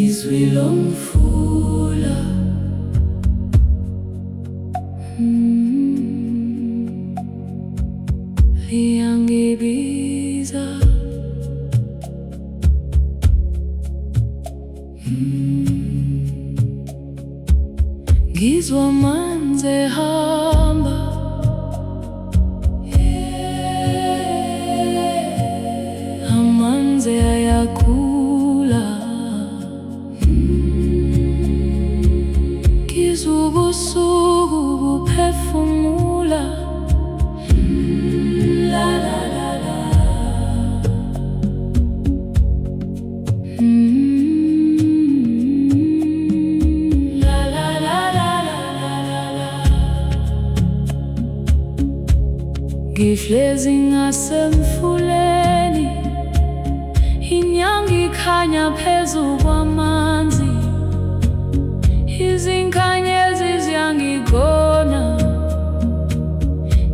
izwi lomfula liyangibiza ngizwa amanzi ehamba amanzi ayakhula ngizwa ubusuku buphefumula la la la la la la la la la la la ngihlezi ngasemfuleni inyanga ikhanya phezu kwamanzi izinkanyezi ziyangigona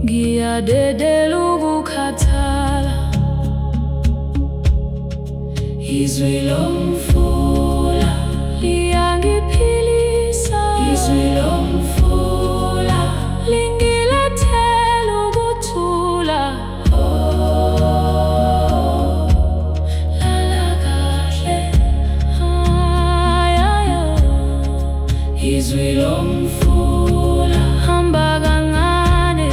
ngiyadedela ukukhathala izwi lomfula liyangiphilisa izwi lomfula lingilethela ukuthula lala kahle izwi lomfula hamba kancane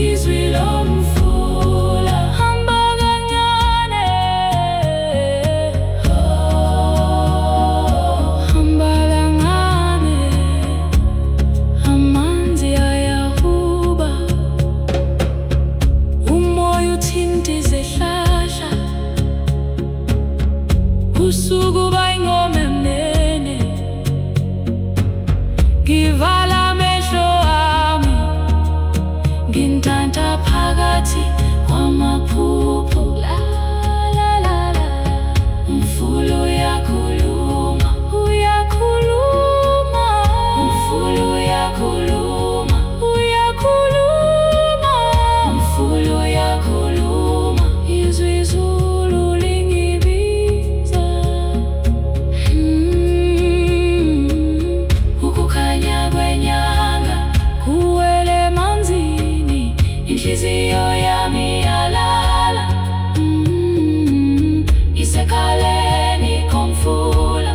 izwi lomfula hamba kancane hamba kancane amanzi ayahuba umoya uthinta izihlahla usuku bayingoma emnene ngivala amehlo ami ngintanta phakathi kwamaphupho la la la la umfula uyakhuluma uyakhuluma umfula uyakhuluma uyakhuluma umfula uyakhuluma izwi zulu lingibiza ukukhanya kwenyanga kuwele emanzini inhliziyo yami yalala isekhaleni komfula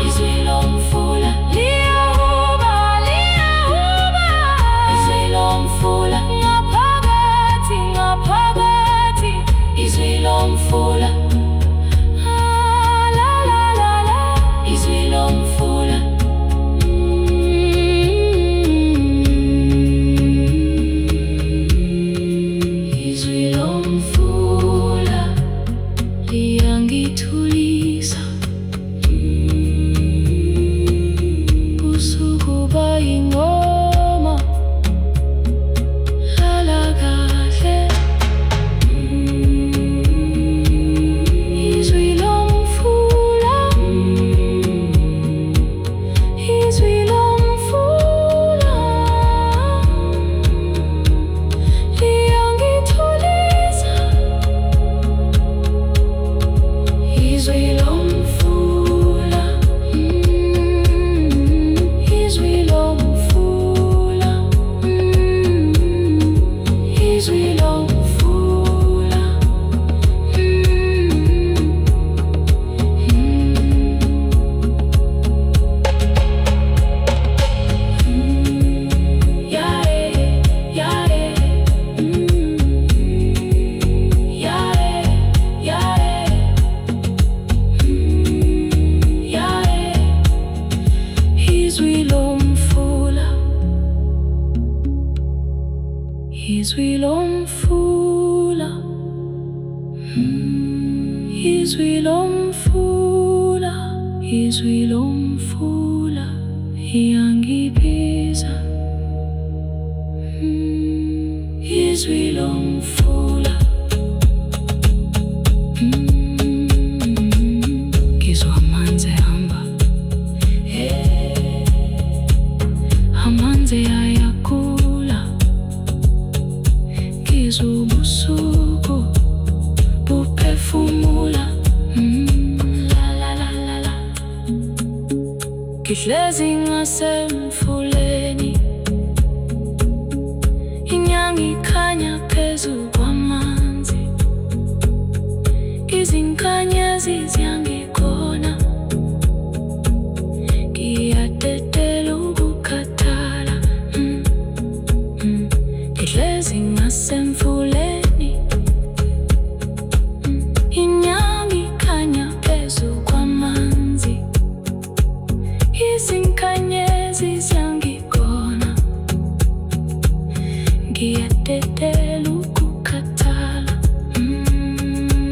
izwi lomfula liyahuba liyahuba izwi lomfula ngaphakathi ngaphakathi izwi lomfula la la la la izwi lomfula izwi lomfula liyangithulisa usuku bayingoma lala kahle izwi lomfula izwi lomfula liyangithulisa izwi lomfula izwi lomfula izwi lomfula izwi lomfula izwi lomfula izwi lomfula izwi lomfula liyangibiza izwi lomfula ngizwa amanzi ehamba amanzi ayakhula izubusuku buphefumula. La la la la la. Ngihlezi ngasemfuleni, inyanga ikhanya phezu kwamanzi, izinkanyezi ziyangigona, ngiyadedela ukukhathala. Ngihlezi ngasemfuleni, inyanga ikhanya phezu kwamanzi, izinkanyezi ziyangigona, ngiyadedela ukukhathala.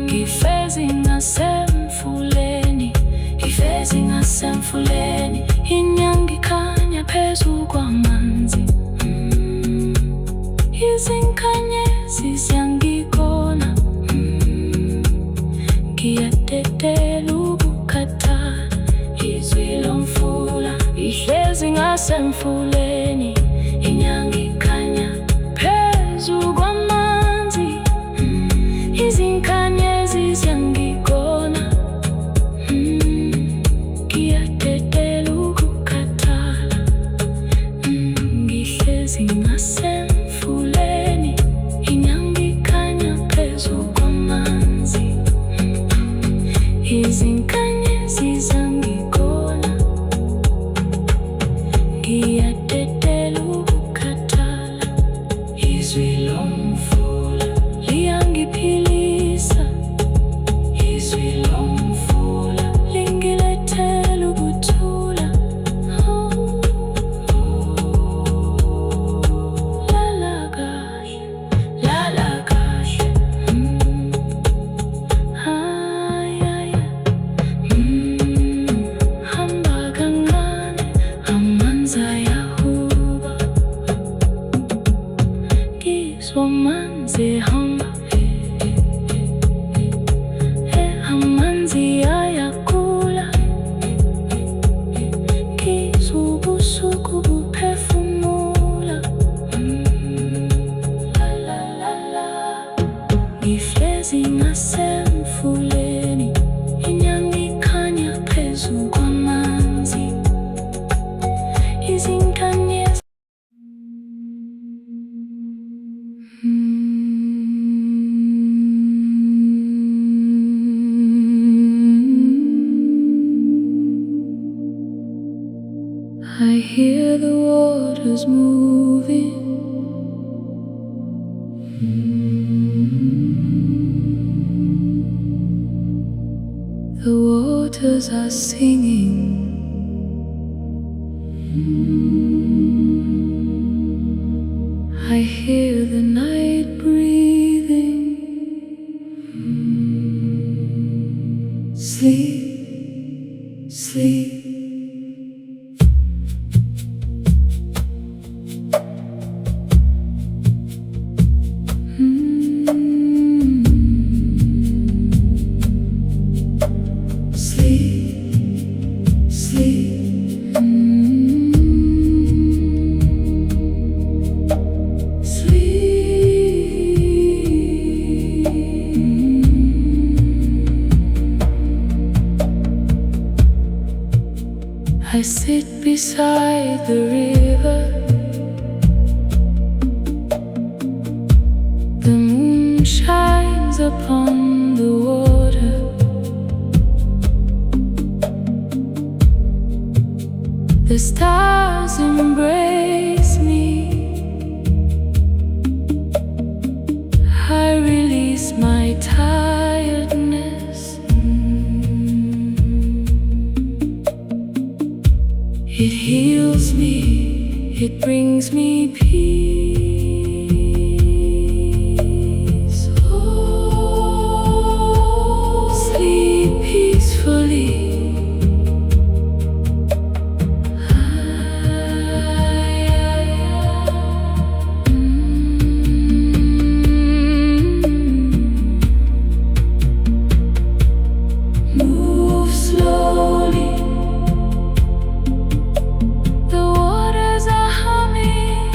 Ngifezi ngasemfuleni, ngifezi ngasemfuleni, inyanga ikhanya phezu kwamanzi, izinkanyezi ziyangigona, ngiyadedela ukukhathala. Izwi lomfula lihlezi ngasemfuleni, inyanga ikhanya phezu kwamanzi, izinkanyezi ziyangigona, ngiyadedela ukukhathala. Ngihlezi ngasemfuleni, inyanga ikhanya phezu kwamanzi, izinkanyezi ziyangigona, ngiyadedela ukukhathala. Izwi lomfula liyangiphilisa, izwi lomfula lingilethela ukuthula. Lala kahle, lala kahle. Hamba kancane, amanzi ayahuba, ngizwa amanzi ehamba, amanzi ayakhula, ngizwa ubusuku buphefumula. La la la la. Ngihlezi ngasemfuleni, inyanga ikhanya phezu kwamanzi, izinkanyezi. I hear the waters moving, the waters are singing. I hear the night breathing. Sleep, sleep. I sit beside the river, the moon shines upon the water, the stars embrace me. I release my tiredness. It heals me, it brings me peace. Oh, sleep peacefully. Move slowly. The waters are humming.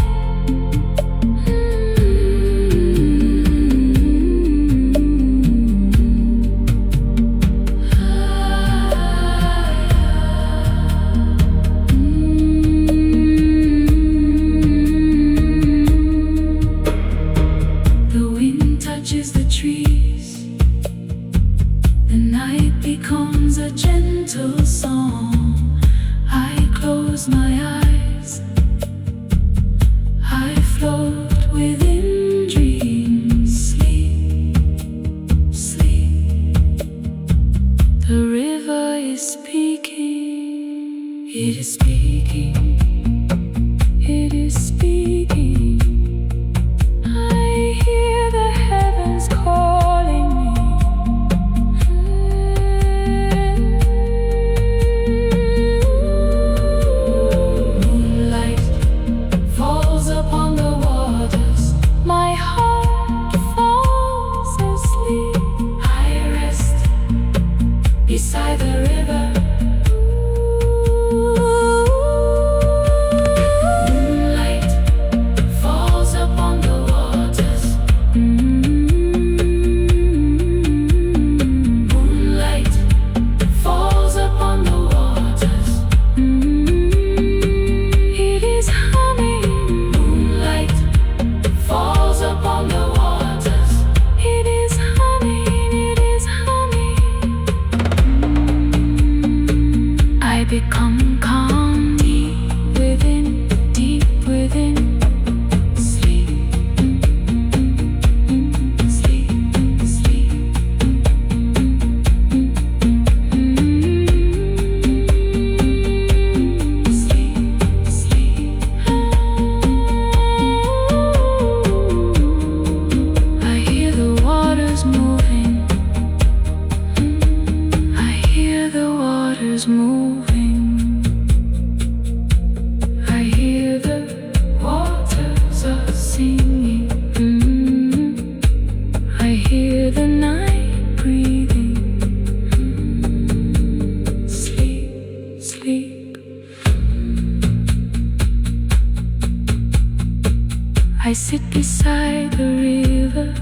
I sit beside the river.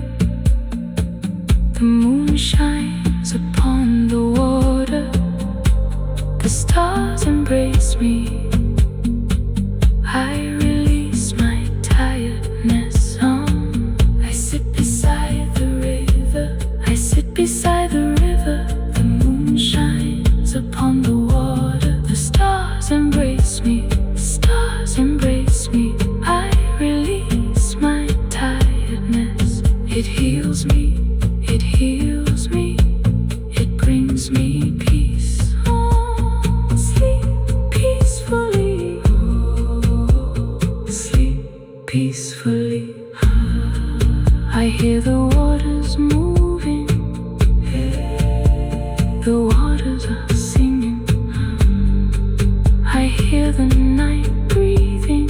The moon shines upon the water. The stars embrace me. I release my tiredness. I sit beside the river. I sit beside the river. The moon shines upon the water. The stars embrace me. The stars embrace me. I release my tiredness. It heals me. It heals me. It brings me peace. Sleep peacefully. Sleep peacefully. I hear the waters moving. The waters are singing. I hear the night breathing.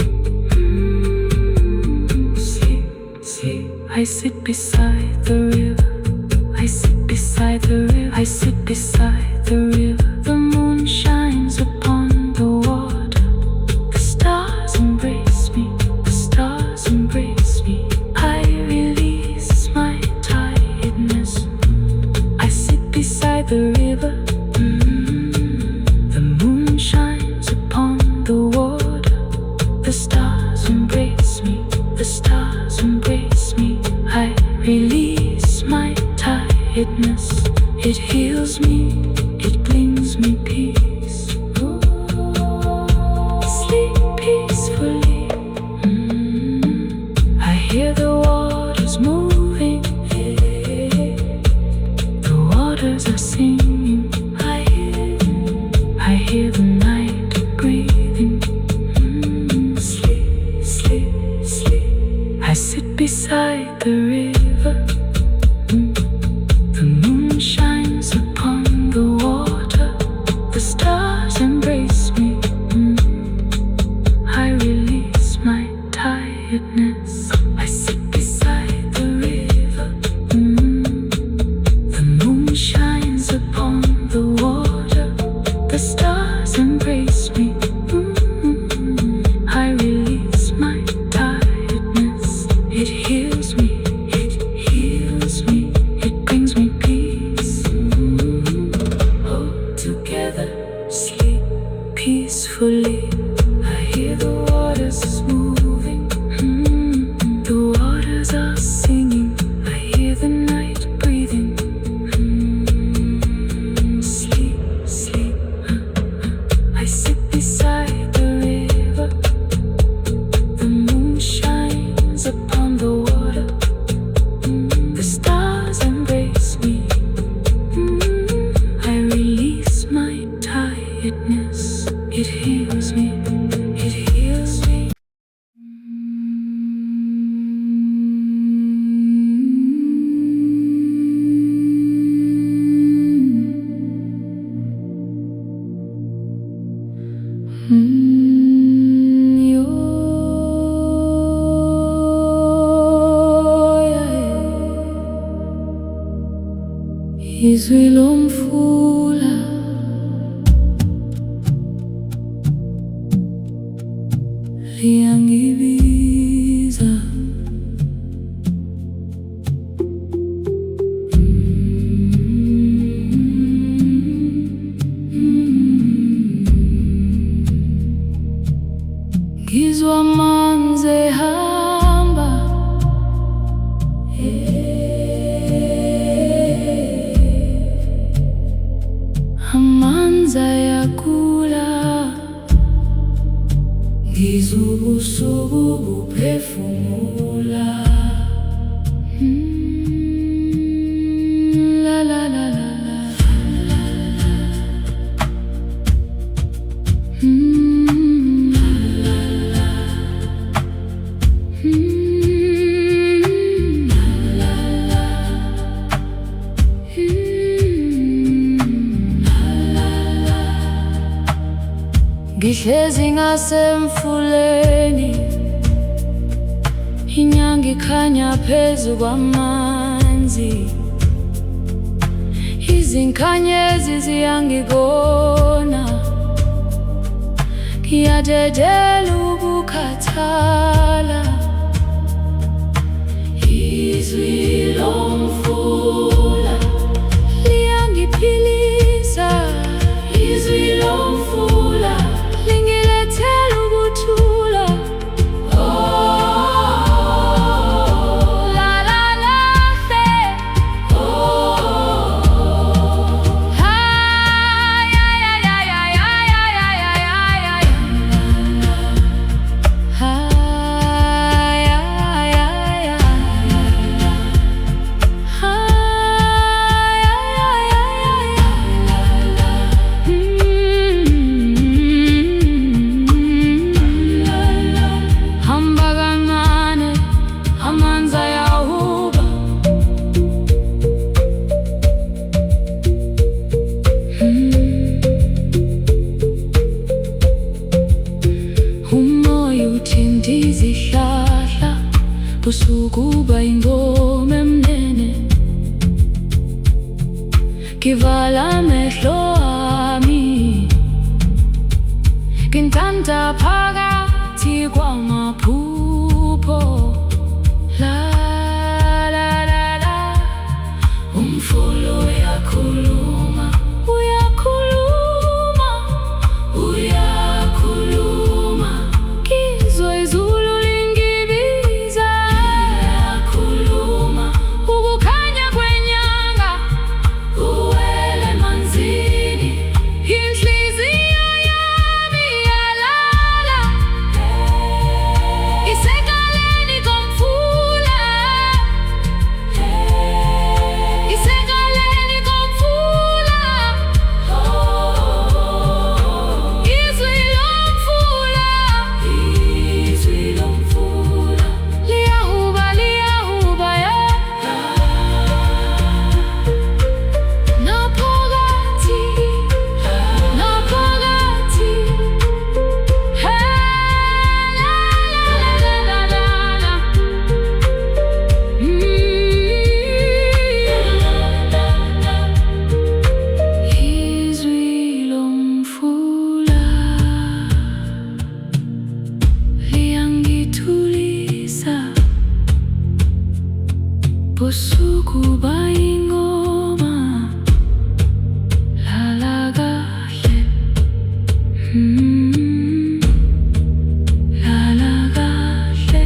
Sleep, sleep. I sit beside the river. I sit beside the river. I sit beside the river. The moon shines upon the water. The stars embrace me. The stars embrace me. I release my tiredness. I sit beside the river. The moon shines upon the water. The stars embrace me. The stars embrace me. I release my tiredness. It heals me. It brings me peace. Sleep peacefully. I hear the waters moving. The waters are singing. I hear the night breathing. Sleep, sleep, sleep. I sit beside the river. The moon shines upon the water. The stars embrace me. I release my tiredness. I sit beside the river. The moon shines upon the water. The stars embrace me. I release my tiredness. It heals me. It heals me. It brings me peace. Hold together. Sleep peacefully. I hear the waters moving. The waters are singing. I hear the night breathing. Sleep, sleep. I sit beside the river. The moon shines upon the water. The stars embrace me. I release my tiredness. It heals me. It heals me. IZWI LOFUMLA. Liyangibiza. Ngizwa amanzi ehamba. Amanzi ayakula. Ngizwa ubusuku buphefumula. La la la la la. Ngihlezi ngasemfuleni, inyanga ikhanya phezu kwamanzi. Izinkanyezi ziyangibona, ngiyadedela ukukhathala. busuku ingoma emnene kivala amehlo ami ngintanda phakathi kwamaphupho la la la la umfula uyakhuluma uyakhuluma uyakhuluma ngizwa izulu lingibiza uyakhuluma ukukhanya kwenyanga uwele emanzini inhliziyo yami yalala isekaleni komfula isekaleni komfula izwi lomfula liyahuba liyahuba ya naphakathi naphakathi la la la la la izwi lomfula liyangithulisa busuku ingoma lala kahle lala kahle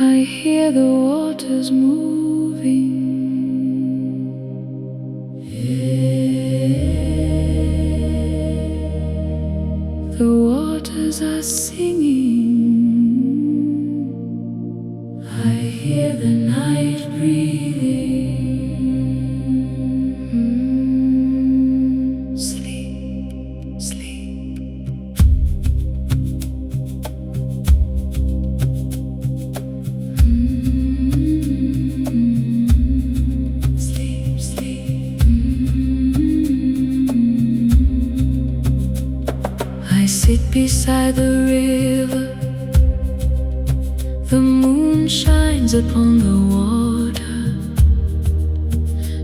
I hear the waters moving. The waters are singing. I hear the night breathing. Sleep, sleep. Sleep, sleep. I sit beside the river. The moon shines upon the water.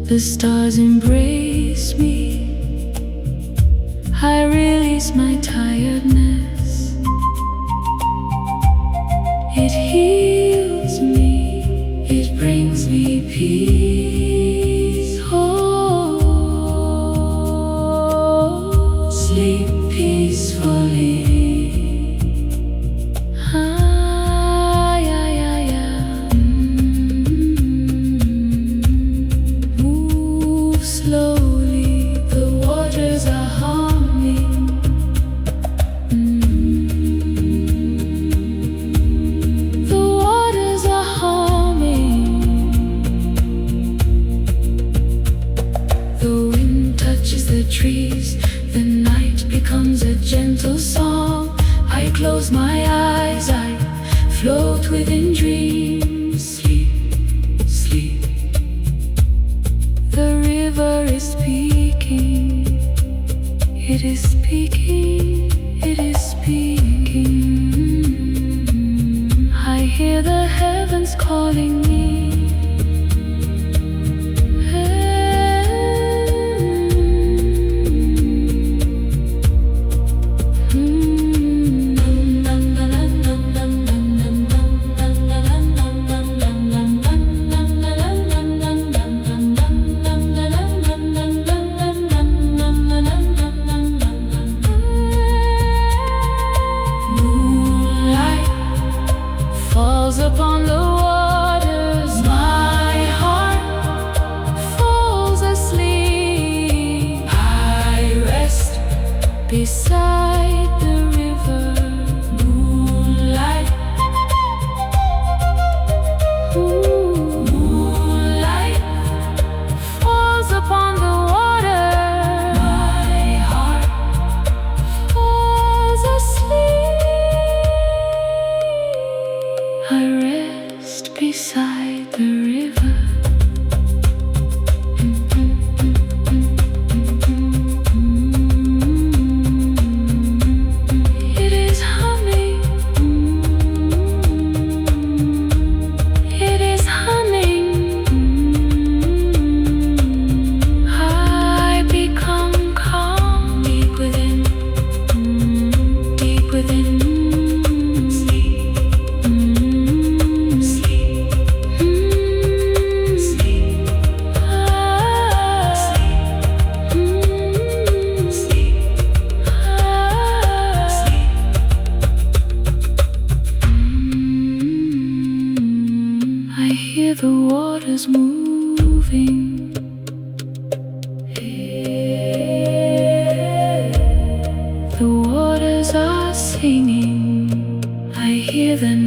The stars embrace me. I release my tiredness. It heals me. It brings me peace. Oh, sleep peacefully. Ah, yeah, yeah, yeah. Move slowly. The waters are humming. The waters are humming. The wind touches the trees. The night becomes a gentle song. I close my eyes. I float within dreams. Sleep, sleep. The river is speaking. It is speaking. It is speaking. I hear the heavens calling me. Moonlight falls upon the waters. My heart falls asleep. I rest beside the river. Moonlight, moonlight falls upon the water. My heart live and